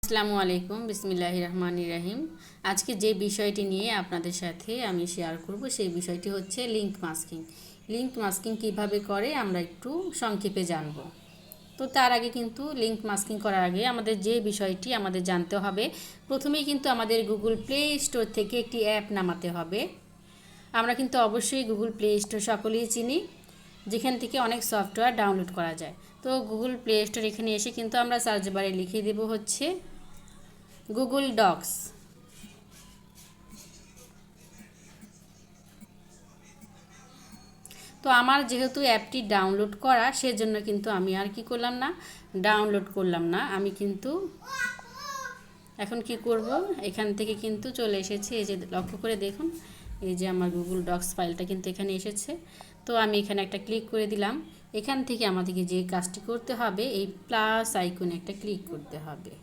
আসসালামু আলাইকুম বিসমিল্লাহির রহমানির রহিম। আজকে যে বিষয়টি নিয়ে আপনাদের সাথে আমি শেয়ার করব সেই বিষয়টি হচ্ছে লিঙ্ক মাস্কিং। লিঙ্ক মাস্কিং কিভাবে করে আমরা একটু সংক্ষেপে জানব। তো তার আগে কিন্তু লিঙ্ক মাস্কিং করার আগে আমাদের যে বিষয়টি আমাদের জানতে হবে, প্রথমেই কিন্তু আমাদের গুগল প্লে স্টোর থেকে একটি অ্যাপ নামাতে হবে। আমরা কিন্তু অবশ্যই গুগল প্লে স্টোর সকলেই চিনি, যেখান থেকে অনেক সফটওয়্যার ডাউনলোড করা যায়। তো গুগল প্লে স্টোর এখানে এসে কিন্তু আমরা সার্চ বারে লিখে দেব হচ্ছে গুগল ডক্স। তো আমার যেহেতু অ্যাপটি ডাউনলোড করা, সেজন্য কিন্তু আমি আর কি করলাম না, ডাউনলোড করলাম না। আমি কিন্তু এখন কি করব, এখান থেকে কিন্তু চলে এসেছে। এই যে লক্ষ্য করে দেখুন, এই যে আমার গুগল ডক্স ফাইলটা কিন্তু এখানে এসেছে। তো আমি এখানে একটা ক্লিক করে দিলাম। এখান থেকে আমাদেরকে যে কাজটি করতে হবে, এই প্লাস আইকনে একটা ক্লিক করতে হবে।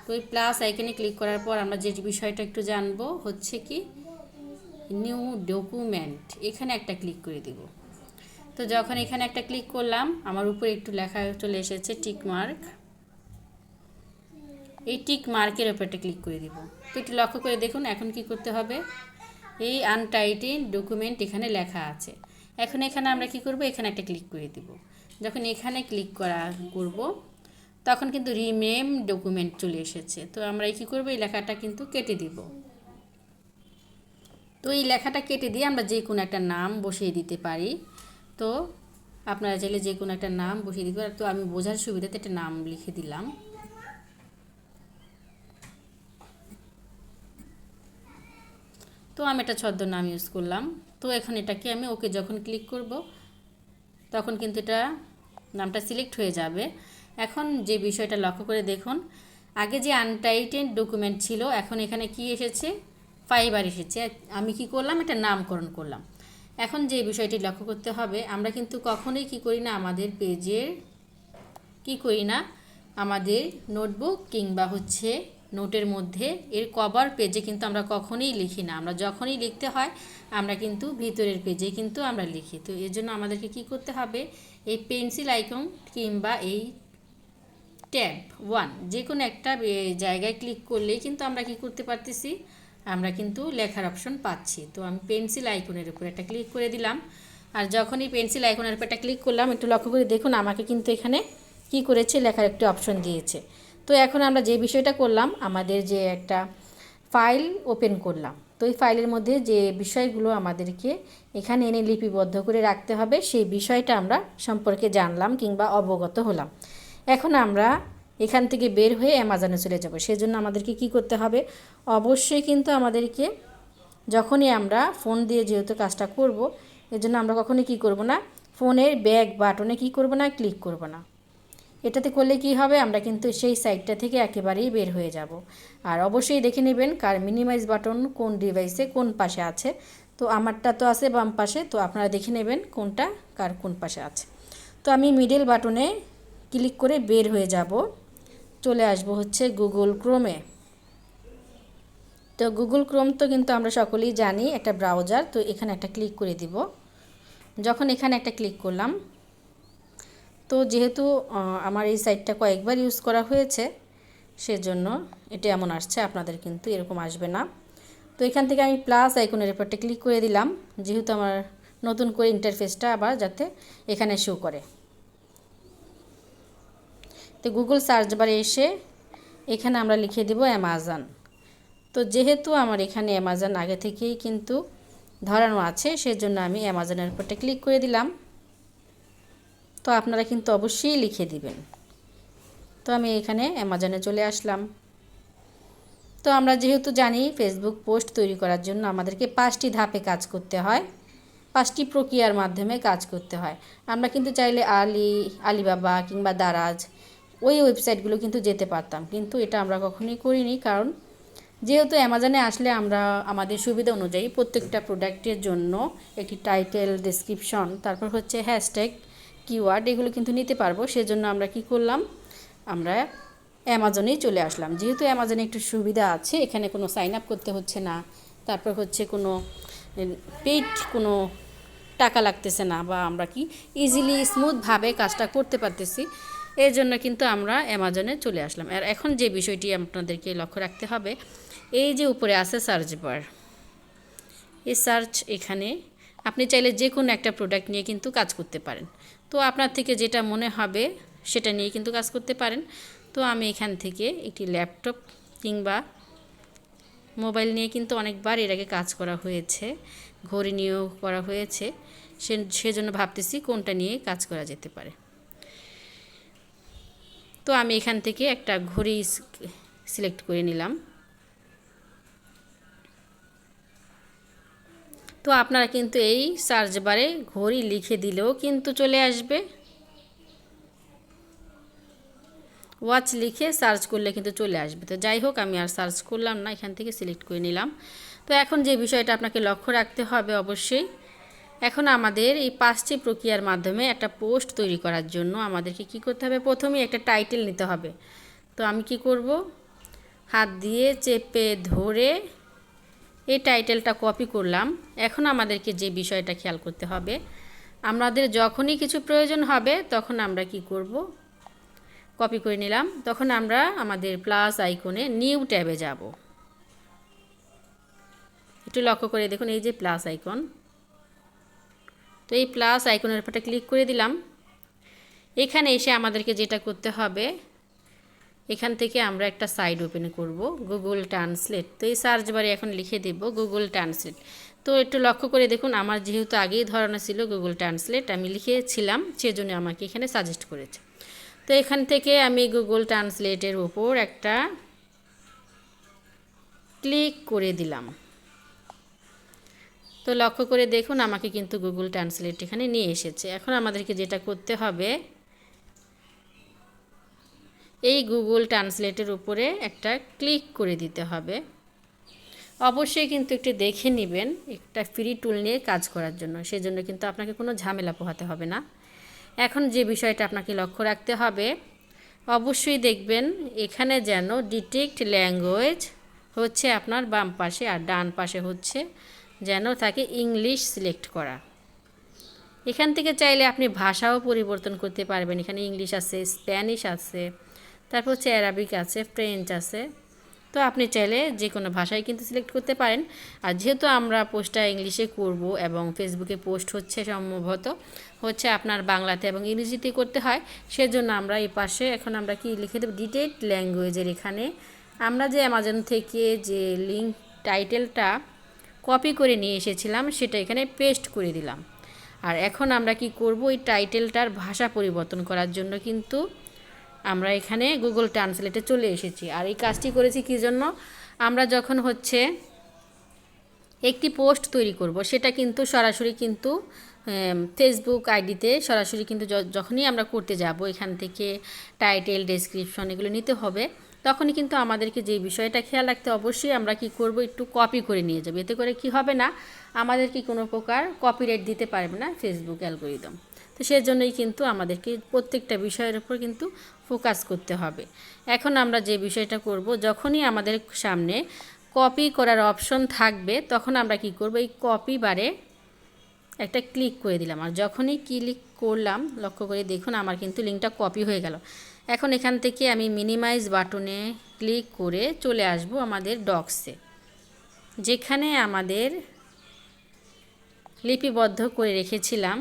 তো এই প্লাস আইকনে ক্লিক করার পর আমরা যে বিষয়টা একটু জানবো হচ্ছে কি, নিউ ডকুমেন্ট, এখানে একটা ক্লিক করে দিব। তো যখন এখানে একটা ক্লিক করলাম, আমার উপরে একটু লেখা চলে এসেছে টিক মার্ক। এই টিক মার্কের উপর একটা ক্লিক করে দিব। তো একটু লক্ষ্য করে দেখুন এখন কি করতে হবে, এই আনটাইটেড ডকুমেন্ট এখানে লেখা আছে। এখন এখানে আমরা কি করব, এখানে একটা ক্লিক করে দিব। যখন এখানে ক্লিক করব তখন কিন্তু রিনেম ডকুমেন্ট চলে এসেছে। তো আমরা কি করব, এই লেখাটা কিন্তু কেটে দিব। তো এই লেখাটা কেটে দিয়ে আমরা যে কোনো একটা নাম বসিয়ে দিতে পারি। তো আপনারা চাইলে যে কোনো একটা নাম বসিয়ে দিতে পারেন। তো আমি বোঝার সুবিধাতে একটা নাম লিখে দিলাম। তো আমি একটা ছদ্মনাম ইউজ করলাম। তো এখন এটাকে আমি ওকে যখন ক্লিক করব তখন কিন্তু এটা নামটা সিলেক্ট হয়ে যাবে। এখন যে বিষয়টা লক্ষ্য করে দেখুন, আগে যে আনটাইটেড ডকুমেন্ট ছিল, এখন এখানে কি এসেছে, ফাইবার এসেছে। আমি কি করলাম, এটা নামকরণ করলাম। এখন যে বিষয়টি লক্ষ্য করতে হবে, আমরা কিন্তু কখনোই কি করি না, আমাদের পেজের কি করি না, আমাদের নোটবুক কিংবা হচ্ছে নোটের মধ্যে এর কভার পেজে কিন্তু আমরা কখনোই লিখি না। আমরা যখনই লিখতে হয় আমরা কিন্তু ভিতরের পেজে কিন্তু আমরা লিখি। তো এর জন্য আমাদেরকে কি করতে হবে, এই পেন্সিল আইকন কিংবা এই ট্যাব 1 যে কোনো একটা জায়গায় ক্লিক করলেই কিন্তু আমরা কি করতে পারতেছি, আমরা কিন্তু লেখার অপশন পাচ্ছি। তো আমি পেন্সিল আইকনের উপর একটা ক্লিক করে দিলাম। আর যখনই পেন্সিল আইকনের উপর একটা ক্লিক করলাম, একটু লক্ষ্য করে দেখুন আমাকে কিন্তু এখানে কি করেছে, লেখার একটি অপশন দিয়েছে। তো এখন আমরা যে বিষয়টা করলাম, আমাদের যে একটা ফাইল ওপেন করলাম। তো এই ফাইলের মধ্যে যে বিষয়গুলো আমাদেরকে এখানে এনে লিপিবদ্ধ করে রাখতে হবে, সেই বিষয়টা আমরা সম্পর্কে জানলাম কিংবা অবগত হলাম। এখন আমরা এখান থেকে বের হয়ে অ্যামাজনে চলে যাব। সেজন্য আমাদেরকে কি করতে হবে, অবশ্যই কিন্তু আমাদেরকে যখনই আমরা ফোন দিয়ে যেহেতু কাজটা করব, এজন্য আমরা কখনোই কি করব না, ফোনের ব্যাক বাটনে কি করব না, ক্লিক করব না। এটাতে করলে কি হবে, আমরা কিন্তু সেই সাইটটা থেকে একেবারেই বের হয়ে যাব। আর অবশ্যই দেখে নেবেন কার মিনিমাইজ বাটন কোন ডিভাইসে কোন পাশে আছে। তো আমারটা তো আছে বাম পাশে, তো আপনারা দেখে নেবেন কোনটা কার কোন পাশে আছে। তো আমি মিডল বাটনে ক্লিক করে বের হয়ে যাব, চলে আসব হচ্ছে গুগল ক্রোমে। তো গুগল ক্রোম তো কিন্তু আমরা সকলেই জানি একটা ব্রাউজার। তো এখানে একটা ক্লিক করে দিব। যখন এখানে একটা ক্লিক করলাম, তো যেহেতু আমার এই সাইটটা কয়েকবার ইউজ করা হয়েছে, সেজন্য এটা এমন আসছে, আপনাদের কিন্তু এরকম আসবে না। তো এখান থেকে আমি প্লাস আইকনের উপরটা ক্লিক করে দিলাম, যেহেতু আমার নতুন করে ইন্টারফেসটা আবার যাতে এখানে শো করে। তো গুগল সার্চ বারে এসে এখানে আমরা লিখে দেব অ্যামাজন। তো যেহেতু আমার এখানে অ্যামাজন আগে থেকেই কিন্তু ধরানো আছে, সেজন্য আমি অ্যামাজনের উপরটা ক্লিক করে দিলাম। তো আপনারা কিন্তু অবশ্যই লিখে দিবেন। তো আমি এখানে অ্যামাজনে চলে আসলাম। তো আমরা যেহেতু জানি ফেসবুক পোস্ট তৈরি করার জন্য আমাদেরকে 5টি ধাপে কাজ করতে হয়, 5টি প্রক্রিয়ার মাধ্যমে কাজ করতে হয়। আমরা কিন্তু চাইলে আলিবাবা কিংবা দারাজ ওই ওয়েবসাইটগুলো কিন্তু যেতে পারতাম, কিন্তু এটা আমরা কখনোই করিনি। কারণ যেহেতু অ্যামাজনে আসলে আমরা আমাদের সুবিধা অনুযায়ী প্রত্যেকটা প্রোডাক্টের জন্য একটি টাইটেল, ডেসক্রিপশন, তারপর হচ্ছে হ্যাশট্যাগ, কিওয়ার্ড, এগুলো কিন্তু নিতে পারবো। সেজন্য আমরা কি করলাম, আমরা অ্যামাজনেই চলে আসলাম। যেহেতু অ্যামাজনে একটু সুবিধা আছে, এখানে কোনো সাইন আপ করতে হচ্ছে না, তারপর হচ্ছে কোনো পেইড কোনো টাকা লাগতেছে না, বা আমরা কি ইজিলি স্মুথভাবে কাজটা করতে পারতেছি। এর জন্য কিন্তু আমরা অ্যামাজনে চলে আসলাম। আর এখন যে বিষয়টি আপনাদেরকে লক্ষ্য রাখতে হবে, এই যে উপরে আছে সার্চ বার, এই সার্চ, এখানে আপনি চাইলে যে কোনো একটা প্রোডাক্ট নিয়ে কিন্তু কাজ করতে পারেন। তো আপনার থেকে যেটা মনে হবে সেটা নিয়ে কিন্তু কাজ করতে পারেন। তো আমি এখান থেকে একটি ল্যাপটপ কিংবা মোবাইল নিয়ে কিন্তু অনেকবার এর আগে কাজ করা হয়েছে, ঘড়ি নিয়েও করা হয়েছে, সেজন্য ভাবতেছি কোনটা নিয়ে কাজ করা যেতে পারে। তো আমি এখান থেকে একটা ঘড়ি সিলেক্ট করে নিলাম। তো আপনারা কিন্তু এই সার্চ বারে ঘড়ি লিখে দিলেও কিন্তু চলে আসবে, ওয়াচ লিখে সার্চ করলে কিন্তু চলে আসবে। তো যাই হোক, আমি আর সার্চ করলাম না, এখান থেকে সিলেক্ট করে নিলাম। তো এখন যে বিষয়টা আপনাকে লক্ষ্য রাখতে হবে অবশ্যই, এখন আমাদের এই 5টি প্রক্রিয়ার মাধ্যমে একটা পোস্ট তৈরি করার জন্য আমাদেরকে কি করতে হবে, প্রথমেই একটা টাইটেল নিতে হবে। তো আমি কি করব, হাত দিয়ে চেপে ধরে এই টাইটেলটা কপি করলাম। এখন আমাদেরকে যে বিষয়টা খেয়াল করতে হবে, আমাদের যখনই কিছু প্রয়োজন হবে তখন আমরা কি করব, কপি করে নিলাম, তখন আমরা আমাদের প্লাস আইকনে নিউ ট্যাবে যাব। একটু লক্ষ্য করে দেখুন, এই যে প্লাস আইকন, তো এই প্লাস আইকনের উপরটা ক্লিক করে দিলাম। এখানে এসে আমাদেরকে যেটা করতে হবে, এখান থেকে আমরা একটা সাইট ওপেন করব, গুগল ট্রান্সলেট। তো এই সার্চ বারে এখন লিখে দেব গুগল ট্রান্সলেট। তো একটু লক্ষ্য করে দেখুন, আমার যেহেতু আগেই ধরানো ছিল গুগল ট্রান্সলেট, আমি লিখেছিলাম, সেজন্য আমাকে এখানে সাজেস্ট করেছে। তো এখান থেকে আমি গুগল ট্রান্সলেটের উপর একটা ক্লিক করে দিলাম। তো লক্ষ্য করে দেখুন, আমাকে কিন্তু গুগল ট্রান্সলেট এখানে নিয়ে এসেছে। এখন আমাদেরকে যেটা করতে হবে, এই গুগল ট্রান্সলেটের উপরে একটা ক্লিক করে দিতে হবে। অবশ্যই কিন্তু একটু দেখে নেবেন, একটা ফ্রি টুল নিয়ে কাজ করার জন্য, সেজন্য কিন্তু আপনাকে কোনো ঝামেলা পোহাতে হবে না। এখন যে বিষয়টা আপনাকে লক্ষ্য রাখতে হবে, অবশ্যই দেখবেন এখানে যেন ডিটেক্ট ল্যাঙ্গুয়েজ হচ্ছে আপনার বাম পাশে, আর ডান পাশে হচ্ছে যেন থাকে ইংলিশ সিলেক্ট করা। এখান থেকে চাইলে আপনি ভাষাও পরিবর্তন করতে পারবেন। এখানে ইংলিশ আছে, স্প্যানিশ আছে, তারপর হচ্ছে অ্যারাবিক আছে, ফ্রেঞ্চ আছে। তো আপনি চাইলে যে কোনো ভাষায় কিন্তু সিলেক্ট করতে পারেন। আর যেহেতু আমরা পোস্টটা ইংলিশে করব এবং ফেসবুকে পোস্ট হচ্ছে সম্ভবত হচ্ছে আপনার বাংলাতে এবং ইংরেজিতে করতে হয়, সেজন্য আমরা এই পাশে এখন আমরা কি লিখে দেব, ডিটেক্ট ল্যাঙ্গুয়েজের এখানে আমরা যে অ্যামাজন থেকে যে লিঙ্ক টাইটেলটা কপি করে নিয়ে এসেছিলাম সেটা এখানে পেস্ট করে দিলাম। আর এখন আমরা কি করব, এই টাইটেলটার ভাষা পরিবর্তন করার জন্য কিন্তু আমরা এখানে গুগল ট্রান্সলেটে চলে এসেছি। আর এই কাজটি করেছি কী জন্য, আমরা যখন হচ্ছে একটি পোস্ট তৈরি করব, সেটা কিন্তু সরাসরি কিন্তু ফেসবুক আইডিতে সরাসরি কিন্তু যখনই আমরা করতে যাব, এখান থেকে টাইটেল, ডেসক্রিপশন এগুলো নিতে হবে, তখনই কিন্তু আমাদেরকে যে বিষয়টা খেয়াল রাখতে, অবশ্যই আমরা কি করব, একটু কপি করে নিয়ে যাব। এতে করে কি হবে না, আমাদেরকে কোনো প্রকার কপিরাইট দিতে পারবে না ফেসবুক অ্যালগরিদম। তো সেজন্যই কিন্তু আমাদেরকে প্রত্যেকটা বিষয়ের উপর কিন্তু ফোকাস করতে হবে। এখন আমরা যে বিষয়টা করব, যখনই আমাদের সামনে কপি করার অপশন থাকবে, তখন আমরা কি করব, এই কপি বারে একটা ক্লিক করে দিলাম। আর যখনই ক্লিক করলাম, লক্ষ্য করে দেখুন আমার কিন্তু লিঙ্কটা কপি হয়ে গেল। এখন এখান থেকে আমি মিনিমাইজ বাটনে ক্লিক করে চলে আসব আমাদের ডক্সে, যেখানে আমাদের লিপিবদ্ধ করে রেখেছিলাম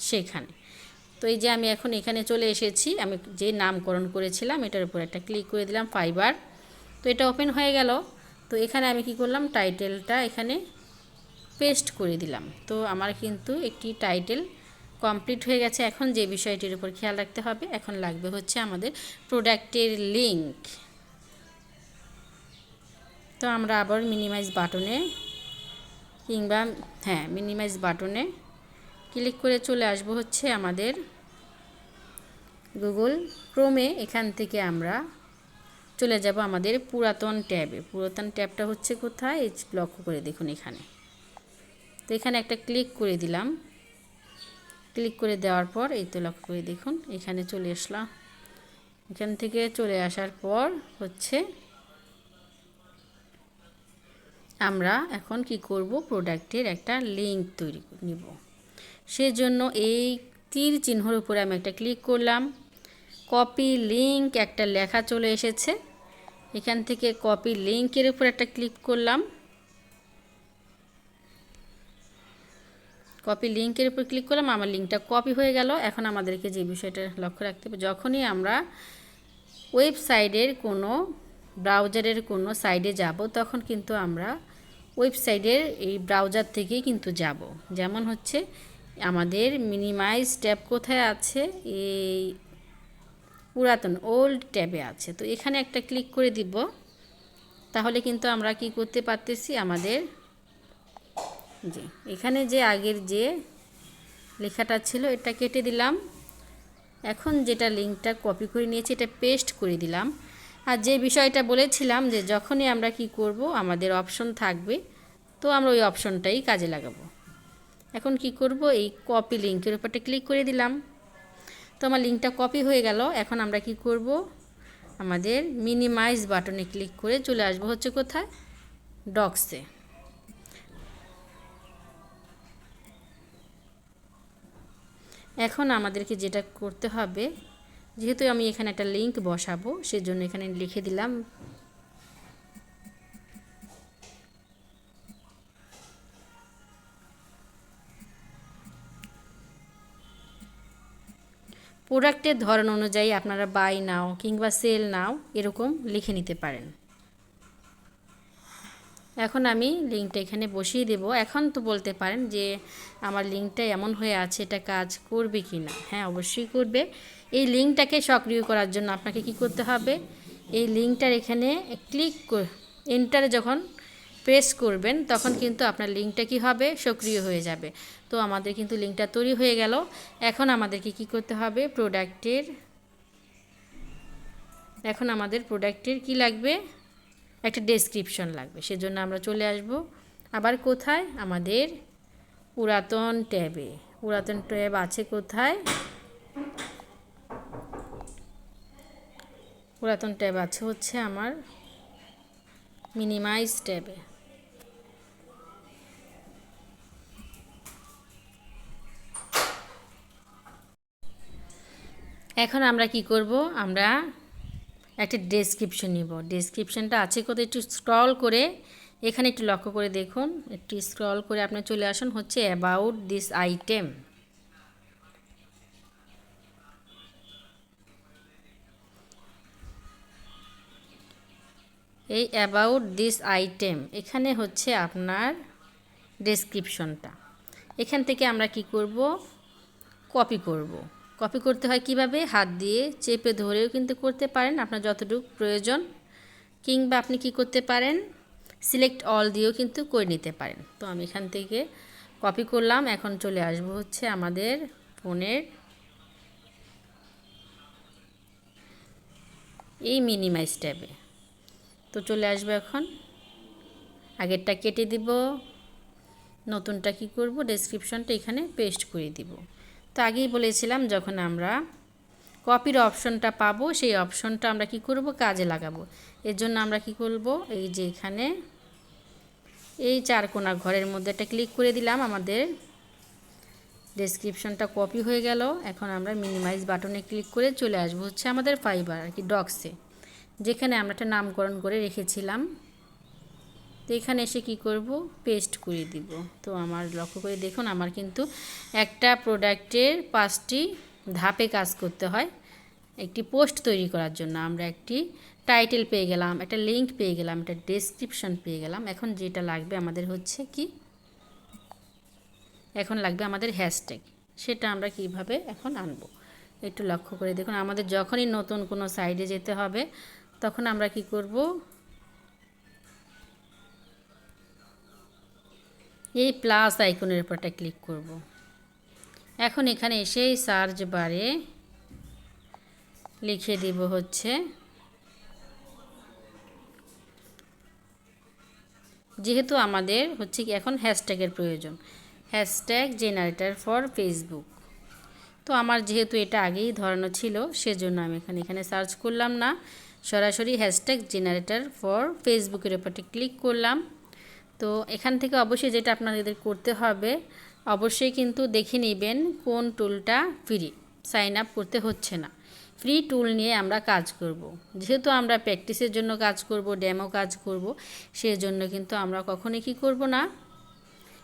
সেখানে। তো এই যে আমি এখন এখানে চলে এসেছি, আমি যে নামকরণ করেছিলাম এটার উপর একটা ক্লিক করে দিলাম, ফাইবার। তো এটা ওপেন হয়ে গেল। তো এখানে আমি কি করলাম, টাইটেলটা এখানে পেস্ট করে দিলাম। তো আমার কিন্তু একটি টাইটেল কমপ্লিট হয়ে গেছে। এখন যে বিষয়টির উপর খেয়াল রাখতে হবে, এখন লাগবে হচ্ছে আমাদের প্রোডাক্টের লিঙ্ক। তো আমরা আবার মিনিমাইজ বাটনে কিংবা মিনিমাইজ বাটনে ক্লিক করে চলে আসব হচ্ছে আমাদের গুগল ক্রোমে। এখান থেকে আমরা চলে যাব আমাদের পুরাতন ট্যাবে। পুরাতন ট্যাবটা হচ্ছে কোথায়, লক্ষ্য করে দেখুন এখানে। তো এখানে একটা ক্লিক করে দিলাম। ক্লিক করে দেওয়ার পর এই তো লক্ষ্য করে দেখুন এখানে চলে আসলাম। এখান থেকে চলে আসার পর হচ্ছে আমরা এখন কি করব, প্রোডাক্টের একটা লিঙ্ক তৈরি নিব। সেজন্য এই তীর চিহ্নের উপরে আমি একটা ক্লিক করলাম, কপি লিংক একটা লেখা চলে এসেছে। এখান থেকে কপি লিংকের উপর একটা ক্লিক করলাম। কপি লিংকের উপর ক্লিক করলাম, আমার লিঙ্কটা কপি হয়ে গেল। এখন আমাদেরকে যে বিষয়টা লক্ষ্য রাখতে হবে, যখনই আমরা ওয়েবসাইটের কোনো ব্রাউজারের কোনো সাইডে যাব, তখন কিন্তু আমরা ওয়েবসাইটের এই ব্রাউজার থেকেই কিন্তু যাব। যেমন হচ্ছে আমাদের মিনিমাইজ ট্যাব কোথায় আছে, এই পুরাতন ওল্ড ট্যাবে আছে। তো এখানে একটা ক্লিক করে দিব, তাহলে কিন্তু আমরা কি করতে পারতেছি, আমাদের যে এখানে যে আগের যে লেখাটা ছিল এটা কেটে দিলাম। এখন যেটা লিঙ্কটা কপি করে নিয়েছি এটা পেস্ট করে দিলাম। আর যে বিষয়টা বলেছিলাম যে যখনই আমরা কি করব, আমাদের অপশন থাকবে, তো আমরা ওই অপশনটাই কাজে লাগাবো। এখন কি করব, এই কপি লিঙ্কের উপরটা ক্লিক করে দিলাম। তো আমার লিঙ্কটা কপি হয়ে গেল। এখন আমরা কি করব, আমাদের মিনিমাইজ বাটনে ক্লিক করে চলে আসবো হচ্ছে কোথায়, ডক্সে। এখন আমাদেরকে যেটা করতে হবে, যেহেতু আমি এখানে একটা লিঙ্ক বসাবো, সেজন্য এখানে লিখে দিলাম প্রোডাক্টের ধরন অনুযায়ী আপনারা বাই নাও কিংবা সেল নাও এরকম লিখে নিতে পারেন। এখন আমি লিঙ্কটা এখানে বসিয়ে দেব। এখন তো বলতে পারেন যে আমার লিঙ্কটা এমন হয়ে আছে, এটা কাজ করবে কি না। হ্যাঁ, অবশ্যই করবে। এই লিঙ্কটাকে সক্রিয় করার জন্য আপনাকে কি করতে হবে, এই লিঙ্কটার এখানে ক্লিক এন্টারে যখন প্রেস করবেন, তখন কিন্তু আপনার লিঙ্কটা কি হবে, সক্রিয় হয়ে যাবে। তো আমাদের কিন্তু লিঙ্কটা তৈরি হয়ে গেল। এখন আমাদেরকে কি করতে হবে, আমাদের প্রোডাক্টের কি লাগবে, একটা ডেসক্রিপশন লাগবে। সেজন্য আমরা চলে আসব আবার কোথায়, আমাদের পুরাতন ট্যাবে। পুরাতন ট্যাব আছে কোথায়, পুরাতন ট্যাব আছে হচ্ছে আমার মিনিমাইজ ট্যাবে। এখন আমরা কি করব, আমরা একটা ডেসক্রিপশন নিব। ডেসক্রিপশনটা আছে কোথায়, একটু স্ক্রল করে এখানে একটু লক্ষ্য করে দেখুন, একটু স্ক্রল করে আপনি চলে আসুন হচ্ছে অ্যাবাউট দিস আইটেম। এই অ্যাবাউট দিস আইটেম এখানে হচ্ছে আপনার ডেসক্রিপশনটা। এখান থেকে আমরা কি করব, কপি করব। কপি করতে হয় কিভাবে, হাত দিয়ে চেপে ধরেও কিন্তু করতে পারেন আপনার যতটুকু প্রয়োজন, কিংবা আপনি কি করতে পারেন, সিলেক্ট অল দিয়েও কিন্তু করে নিতে পারেন। তো আমি এখান থেকে কপি করলাম। এখন চলে আসবো হচ্ছে আমাদের ফোনের এই মিনিমাইজ ট্যাবে। তো চলে আসবো, এখন আগেরটা কেটে দিব, নতুনটা কি করব, ডেসক্রিপশনটা এখানে পেস্ট করে দিব। তো আগেই বলেছিলাম যখন আমরা কপির অপশনটা পাবো, সেই অপশনটা আমরা কি করব, কাজে লাগাবো। এর জন্য আমরা কি করব, এই যে এখানে এই চার কোণা ঘরের মধ্যে একটা ক্লিক করে দিলাম, আমাদের ডেসক্রিপশনটা কপি হয়ে গেল। এখন আমরা মিনিমাইজ বাটনে ক্লিক করে চলে আসবো হচ্ছে আমাদের ফাইবার আর কি ডক্সে, যেখানে আমরা একটা নামকরণ করে রেখেছিলাম। তো এখানে এসে কি করব, পেস্ট করে দিব। তো আমার লক্ষ্য করে দেখুন, আমার কিন্তু একটা প্রোডাক্টের 5টি ধাপে কাজ করতে হয়। একটি পোস্ট তৈরি করার জন্য আমরা একটি টাইটেল পেয়ে গেলাম, একটা লিঙ্ক পেয়ে গেলাম, একটা ডেসক্রিপশন পেয়ে গেলাম। এখন যেটা লাগবে আমাদের হচ্ছে কি, এখন লাগবে আমাদের হ্যাশট্যাগ। সেটা আমরা কিভাবে এখন আনবো, একটু লক্ষ্য করে দেখুন। আমাদের যখনই নতুন কোনো সাইডে যেতে হবে, তখন আমরা কি করব, এই প্লাস আইকনের উপরটা ক্লিক করব। এখন এখানে এসে সার্চ বারে লিখে দিব হচ্ছে, যেহেতু আমাদের হচ্ছে কি এখন হ্যাশট্যাগের প্রয়োজন, হ্যাশট্যাগ জেনারেটর ফর ফেসবুক। তো আমার যেহেতু এটা আগেই ধরানো ছিল, সেজন্য আমি এখানে সার্চ করলাম না, সরাসরি হ্যাশট্যাগ জেনারেটর ফর ফেসবুকের উপরটা ক্লিক করলাম। তো এখান থেকে অবশ্যই যেটা আপনাদের করতে হবে, অবশ্যই কিন্তু দেখে নেবেন কোন টুলটা ফ্রি, সাইন আপ করতে হচ্ছে না। ফ্রি টুল নিয়ে আমরা কাজ করব। যেহেতু আমরা প্র্যাকটিসের জন্য কাজ করব, ডেমো কাজ করব, সেজন্য কিন্তু আমরা কখনোই কী করব না,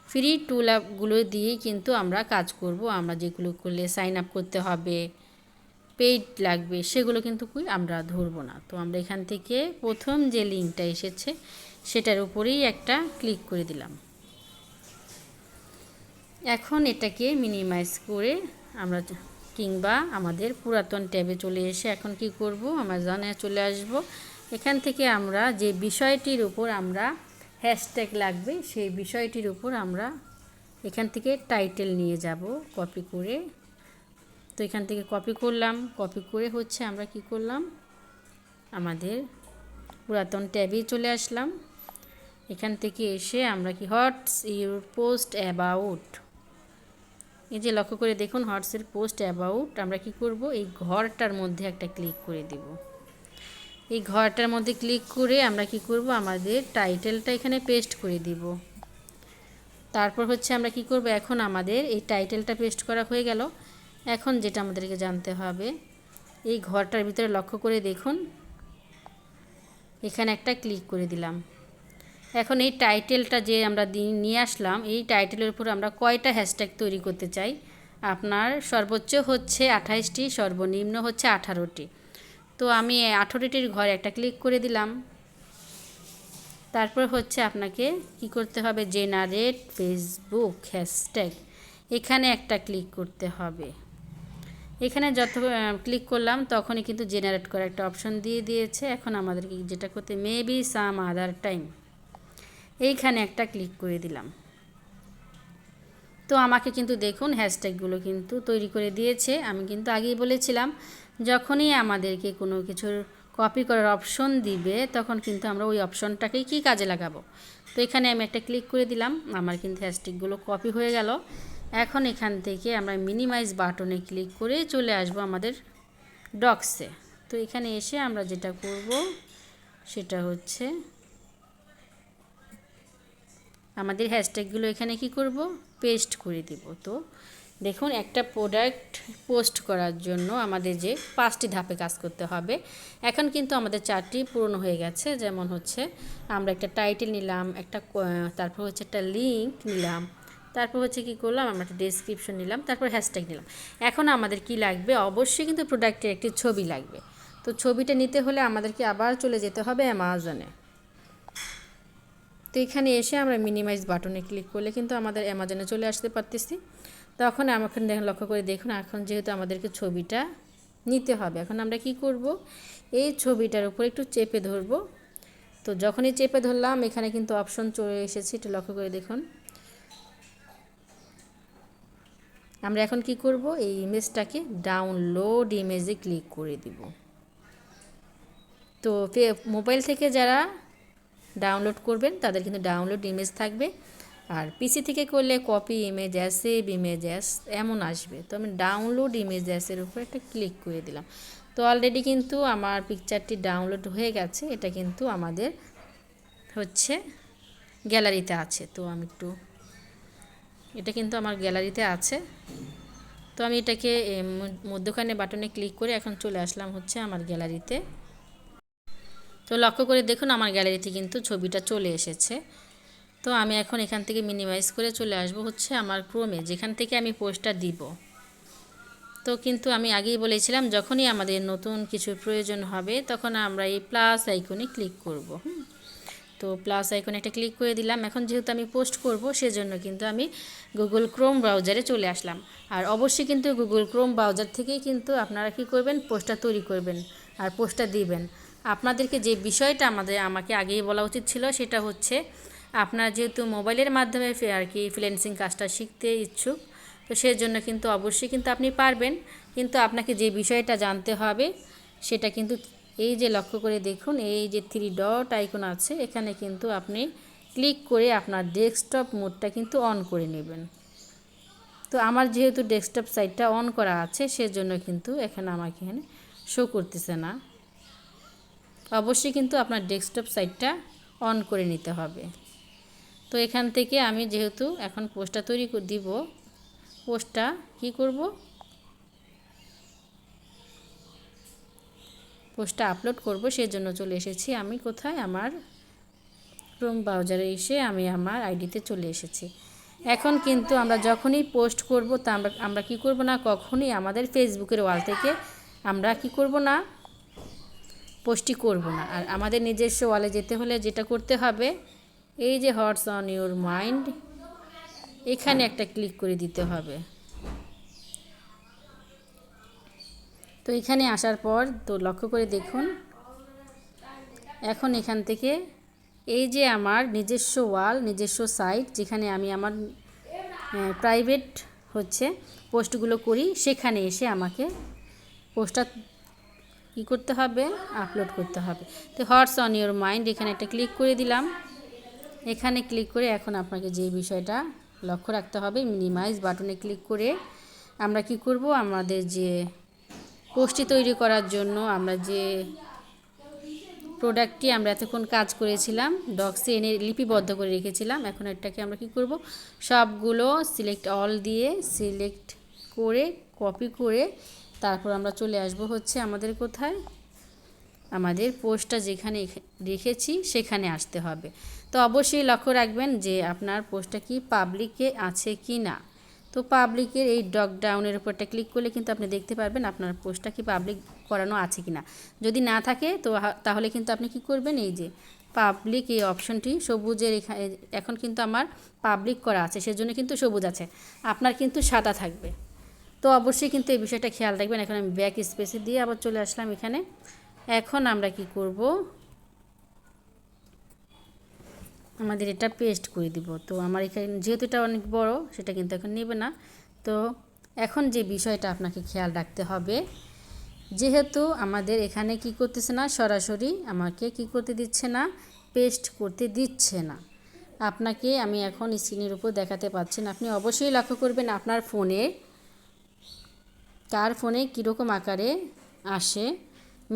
ফ্রি টুল অ্যাপগুলো দিয়েই কিন্তু আমরা কাজ করব। আমরা যেগুলো করলে সাইন আপ করতে হবে, পেইড লাগবে, সেগুলো কিন্তু আমরা ধরবো না। তো আমরা এখান থেকে প্রথম যে লিঙ্কটা এসেছে সেটার উপরেই একটা ক্লিক করে দিলাম। এখন এটাকে মিনিমাইজ করে আমরা কিংবা আমাদের পুরাতন ট্যাবে চলে এসে এখন কি করব, অ্যামাজনে চলে আসব। এখান থেকে আমরা যে বিষয়টির উপর আমরা হ্যাশট্যাগ লাগবে সেই বিষয়টির উপর আমরা এখান থেকে টাইটেল নিয়ে যাব কপি করে। তো এখান থেকে কপি করলাম, কপি করে হচ্ছে আমরা কি করলাম, আমাদের পুরাতন ট্যাবেই চলে আসলাম। এখান থেকে এসে আমরা কি হোয়াটস ইউর পোস্ট অ্যাবাউট, এই যে লক্ষ্য করে দেখুন হোয়াটসের পোস্ট অ্যাবাউট, আমরা কি করব, এই ঘরটার মধ্যে একটা ক্লিক করে দিব। এই ঘরটার মধ্যে ক্লিক করে আমরা কি করব, আমাদের টাইটেলটা এখানে পেস্ট করে দিব। তারপর হচ্ছে আমরা কি করব, এখন আমাদের এই টাইটেলটা পেস্ট করা হয়ে গেল। এখন যেটা আমাদেরকে জানতে হবে, এই ঘরটার ভিতরে লক্ষ্য করে দেখুন এখানে একটা ক্লিক করে দিলাম। এখন এই টাইটেলটা যে আমরা নিয়ে আসলাম, এই টাইটেলের উপর আমরা কয়টা হ্যাশট্যাগ তৈরি করতে চাই, আপনার সর্বোচ্চ হচ্ছে 28টি, সর্বনিম্ন হচ্ছে 18টি। তো আমি 18টির ঘরে একটা ক্লিক করে দিলাম। তারপর হচ্ছে আপনাকে কি করতে হবে, জেনারেট ফেসবুক হ্যাশট্যাগ, এখানে একটা ক্লিক করতে হবে। এখানে যত ক্লিক করলাম তখনই কিন্তু জেনারেট করা একটা অপশন দিয়ে দিয়েছে। এখন আমাদেরকে যেটা করতে, মেবি সাম আদার টাইম, এইখানে একটা ক্লিক করে দিলাম। তো আমাকে কিন্তু দেখুন হ্যাশট্যাগুলো কিন্তু তৈরি করে দিয়েছে। আমি কিন্তু আগেই বলেছিলাম যখনই আমাদেরকে কোনো কিছুর কপি করার অপশন দিবে তখন কিন্তু আমরা ওই অপশনটাকেই কি কাজে লাগাবো। তো এখানে আমি একটা ক্লিক করে দিলাম, আমার কিন্তু হ্যাশট্যাগুলো কপি হয়ে গেল। এখন এখান থেকে আমরা মিনিমাইজ বাটনে ক্লিক করে চলে আসব আমাদের ডক্সে। তো এখানে এসে আমরা যেটা করব সেটা হচ্ছে আমাদের হ্যাশট্যাগুলো এখানে কি করব, পেস্ট করে দিব। তো দেখুন একটা প্রোডাক্ট পোস্ট করার জন্য আমাদের যে 5টি ধাপে কাজ করতে হবে, এখন কিন্তু আমাদের 4টি পূরণ হয়ে গেছে। যেমন হচ্ছে আমরা একটা টাইটেল নিলাম, তারপর হচ্ছে একটা লিঙ্ক নিলাম, তারপর হচ্ছে কি করলাম, আমরা একটা ডেসক্রিপশন নিলাম, তারপর হ্যাশট্যাগ নিলাম। এখন আমাদের কি লাগবে, অবশ্যই কিন্তু প্রোডাক্টের একটি ছবি লাগবে। তো ছবিটা নিতে হলে আমাদেরকে আবার চলে যেতে হবে অ্যামাজনে। তো এখানে এসে আমরা মিনিমাইজ বাটনে ক্লিক করলে কিন্তু আমাদের অ্যামাজনে চলে আসতে পারতেছি। তখন আমাকে লক্ষ্য করে দেখুন, এখন যেহেতু আমাদেরকে ছবিটা নিতে হবে, এখন আমরা কি করব, এই ছবিটার উপর একটু চেপে ধরব। তো যখনই চেপে ধরলাম এখানে কিন্তু অপশন চলে এসেছে, এটা লক্ষ্য করে দেখুন। আমরা এখন কি করব, এই ইমেজটাকে ডাউনলোড ইমেজে ক্লিক করে দিব। তো মোবাইল থেকে যারা ডাউনলোড করবেন তাদের কিন্তু ডাউনলোড ইমেজ থাকবে, আর পিসি থেকে করলে copy image as, save image as এমন আসবে। তো আমি ডাউনলোড ইমেজ অ্যাসের উপর একটা ক্লিক করে দিলাম। তো অলরেডি কিন্তু আমার পিকচারটি ডাউনলোড হয়ে গেছে, এটা কিন্তু আমাদের হচ্ছে গ্যালারিতে আছে। তো আমি এটা কিন্তু আমার গ্যালারিতে আছে। তো আমি এটাকে মধ্যখানে বাটনে ক্লিক করে এখন চলে আসলাম হচ্ছে আমার গ্যালারিতে। তো লক্ষ্য করে দেখুন আমার গ্যালারিতে কিন্তু ছবিটা চলে এসেছে। তো আমি এখন এখান থেকে মিনিমাইজ করে চলে আসব হচ্ছে আমার ক্রোমে, যেখান থেকে আমি পোস্টটা দিব। তো কিন্তু আমি আগেই বলেছিলাম যখনই আমাদের নতুন কিছুর প্রয়োজন হবে তখন আমরা এই প্লাস আইকনে ক্লিক করব। তো প্লাস আইকনে একটা ক্লিক করে দিলাম। এখন যেহেতু আমি পোস্ট করব সেজন্য কিন্তু আমি গুগল ক্রোম ব্রাউজারে চলে আসলাম। আর অবশ্যই কিন্তু গুগল ক্রোম ব্রাউজার থেকেই কিন্তু আপনারা কী করবেন, পোস্টটা তৈরি করবেন আর পোস্টটা দিবেন। আপনাদেরকে যে বিষয়টা আমাকে আগেই বলা উচিত ছিল সেটা হচ্ছে, আপনারা যেহেতু মোবাইলের মাধ্যমে আর কি ফ্রিল্যান্সিং কাজটা শিখতে ইচ্ছুক, তো সেজন্য কিন্তু অবশ্যই কিন্তু আপনি পারবেন, কিন্তু আপনাকে যে বিষয়টা জানতে হবে সেটা কিন্তু এই যে লক্ষ্য করে দেখুন, এই যে 3 ডট আইকন আছে এখানে কিন্তু আপনি ক্লিক করে আপনার ডেস্কটপ মোডটা কিন্তু অন করে নেবেন। তো আমার যেহেতু ডেস্কটপ সাইটটা অন করা আছে সেজন্য কিন্তু এখানে আমাকে শো করতেছে না। অবশ্যই কিন্তু আপনার ডেস্কটপ সাইটটা অন করে নিতে হবে। তো এখান থেকে আমি যেহেতু এখন পোস্টটা তৈরি দিব, পোস্টটা কি করব, পোস্টটা আপলোড করব, সেজন্য চলে এসেছি আমি কোথায়, আমার ক্রোম ব্রাউজারে এসে আমি আমার আইডিতে চলে এসেছি। এখন কিন্তু আমরা যখনই পোস্ট করব তা আমরা কী করব না, কখনই আমাদের ফেসবুকের ওয়াল থেকে আমরা কি করব না, পোস্টই করব না। আর আমাদের নিজস্ব ওয়ালে যেতে হলে যেটা করতে হবে, এই যে হটস অন ইউর মাইন্ড, এখানে একটা ক্লিক করে দিতে হবে। তো এখানে আসার পর তো লক্ষ্য করে দেখুন, এখন এখান থেকে এই যে আমার নিজস্ব ওয়াল, নিজস্ব সাইট, যেখানে আমি আমার প্রাইভেট হচ্ছে পোস্টগুলো করি, সেখানে এসে আমাকে পোস্টটা কী করতে হবে, আপলোড করতে হবে। তো হটস অন ইউর মাইন্ড এখানে একটা ক্লিক করে দিলাম। এখানে ক্লিক করে এখন আপনাকে যে বিষয়টা লক্ষ্য রাখতে হবে, মিনিমাইজ বাটনে ক্লিক করে আমরা কি করব, আমাদের যে পোস্টটি তৈরি করার জন্য আমরা যে প্রোডাক্টটি আমরা এতক্ষণ কাজ করেছিলাম, ডক্সে এনে লিপিবদ্ধ করে রেখেছিলাম, এখন এটাকে আমরা কি করব, সবগুলো সিলেক্ট অল দিয়ে সিলেক্ট করে কপি করে তারপর আমরা চলে আসব হচ্ছে আমাদের কোথায়, আমাদের পোস্টটা যেখানে রেখেছি সেখানে আসতে হবে। তো অবশ্যই লক্ষ্য রাখবেন যে আপনার পোস্টটা কি পাবলিকে আছে কি না। তো পাবলিকের এই ড্রপ ডাউনের উপরটা ক্লিক করলে কিন্তু আপনি দেখতে পারবেন আপনার পোস্টটা কি পাবলিক করানো আছে কি না। যদি না থাকে তো তাহলে কিন্তু আপনি কি করবেন, এই যে পাবলিক এই অপশনটি সবুজের এখন কিন্তু আমার পাবলিক করা আছে, সেজন্য কিন্তু সবুজ আছে, আপনার কিন্তু সাদা থাকবে। তো অবশ্যই কিন্তু এই বিষয়টা খেয়াল রাখবেন। এখন আমি ব্যাক স্পেসে দিয়ে আবার চলে আসলাম এখানে। এখন আমরা কি করব, আমাদের এটা পেস্ট করে দিব। তো আমার এখানে যেহেতু এটা অনেক বড়, সেটা কিন্তু এখন নেবে না। তো এখন যে বিষয়টা আপনাকে খেয়াল রাখতে হবে, যেহেতু আমাদের এখানে কি করতেছে না, সরাসরি আমাকে কি করতে দিচ্ছে না, পেস্ট করতে দিচ্ছে না। আপনাকে আমি এখন স্ক্রিনের উপর দেখাতে পাচ্ছি না, আপনি অবশ্যই লক্ষ্য করবেন আপনার ফোনে, কার ফোনে কীরকম আকারে আসে,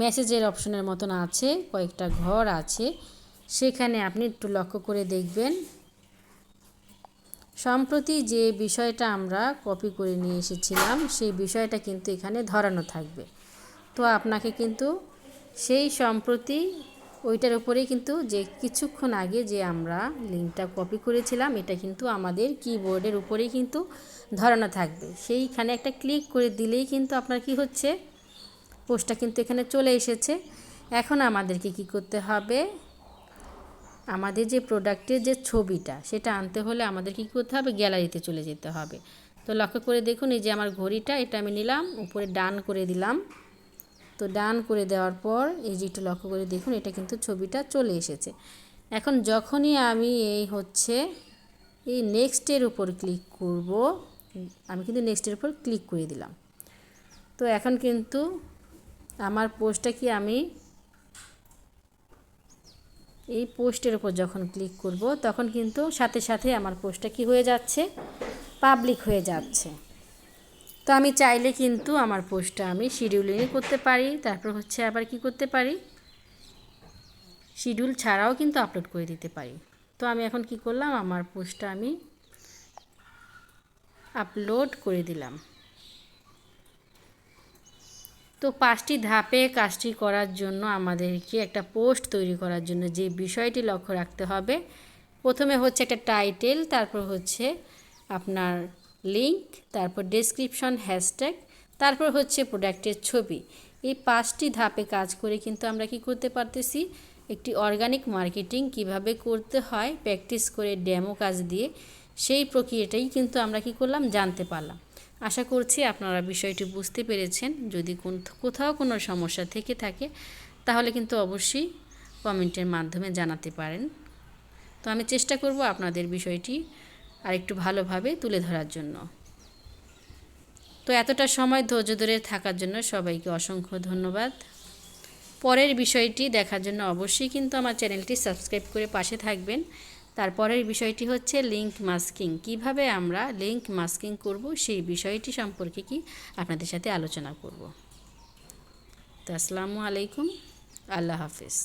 মেসেজের অপশনের মতন আছে, কয়েকটা ঘর আছে, সেখানে আপনি একটু লক্ষ্য করে দেখবেন। সম্প্রতি যে বিষয়টা আমরা কপি করে নিয়ে এসেছিলাম সেই বিষয়টা কিন্তু এখানে ধরানো থাকবে। তো আপনাকে কিন্তু সেই সম্প্রতি ওইটার উপরেই কিন্তু যে কিছুক্ষণ আগে যে আমরা লিঙ্কটা কপি করেছিলাম, এটা কিন্তু আমাদের কিবোর্ডের উপরেই কিন্তু ধরানো থাকবে। সেইখানে একটা ক্লিক করে দিলেই কিন্তু আপনার কি হচ্ছে, পোস্টটা কিন্তু এখানে চলে এসেছে। এখন আমাদেরকে কি করতে হবে, আমাদের যে প্রোডাক্টের যে ছবিটা সেটা আনতে হলে আমাদের কী করতে হবে, গ্যালারিতে চলে যেতে হবে। তো লক্ষ্য করে দেখুন, এই যে আমার ঘড়িটা, এটা আমি নিলাম, উপরে ডান করে দিলাম। তো ডান করে দেওয়ার পর এই যে একটু লক্ষ্য করে দেখুন, এটা কিন্তু ছবিটা চলে এসেছে। এখন যখনই আমি এই নেক্সটের উপর ক্লিক করব, আমি কিন্তু নেক্সটের উপর ক্লিক করে দিলাম। তো এখন কিন্তু আমার পোস্টটা কি, আমি এই পোস্টের উপর যখন ক্লিক করব তখন কিন্তু সাথে সাথে আমার পোস্টটা কি হয়ে যাচ্ছে, পাবলিক হয়ে যাচ্ছে। তো আমি চাইলে কিন্তু আমার পোস্টটা আমি শিডিউলিংয়ে করতে পারি, তারপর হচ্ছে আবার কি করতে পারি, শিডিউল ছাড়াও কিন্তু আপলোড করে দিতে পারি। তো আমি এখন কি করলাম, আমার পোস্টটা আমি আপলোড করে দিলাম। তো 5টি ধাপে কাজটি করার জন্য আমাদেরকে একটা পোস্ট তৈরি করার জন্য যে বিষয়টি লক্ষ্য রাখতে হবে, প্রথমে হচ্ছে একটা টাইটেল, তারপর হচ্ছে আপনার লিঙ্ক, তারপর ডেসক্রিপশন, হ্যাশট্যাগ, তারপর হচ্ছে প্রোডাক্টের ছবি। এই 5টি ধাপে কাজ করে কিন্তু আমরা কি করতে পারতেছি, একটি অর্গানিক মার্কেটিং কিভাবে করতে হয় প্র্যাকটিস করে ডেমো কাজ দিয়ে সেই প্রক্রিয়াটাই কিন্তু আমরা কি করলাম, জানতে পারলাম। আশা করছি আপনারা বিষয়টি বুঝতে পেরেছেন। যদি কোথাও কোনো সমস্যা থেকে থাকে তাহলে কিন্তু অবশ্যই কমেন্টের মাধ্যমে জানাতে পারেন। তো আমি চেষ্টা করব আপনাদের বিষয়টি আরেকটু ভালোভাবে তুলে ধরার জন্য। তো এতটা সময় ধৈর্য ধরে থাকার জন্য সবাইকে অসংখ্য ধন্যবাদ। পরের বিষয়টি দেখার জন্য অবশ্যই কিন্তু আমার চ্যানেলটি সাবস্ক্রাইব করে পাশে থাকবেন। তারপরের বিষয়টি হচ্ছে লিঙ্ক মাস্কিং, কিভাবে আমরা লিঙ্ক মাস্কিং করব সেই বিষয়টি সম্পর্কে কি আপনাদের সাথে আলোচনা করব। তো আসসালামু আলাইকুম, আল্লাহ হাফেজ।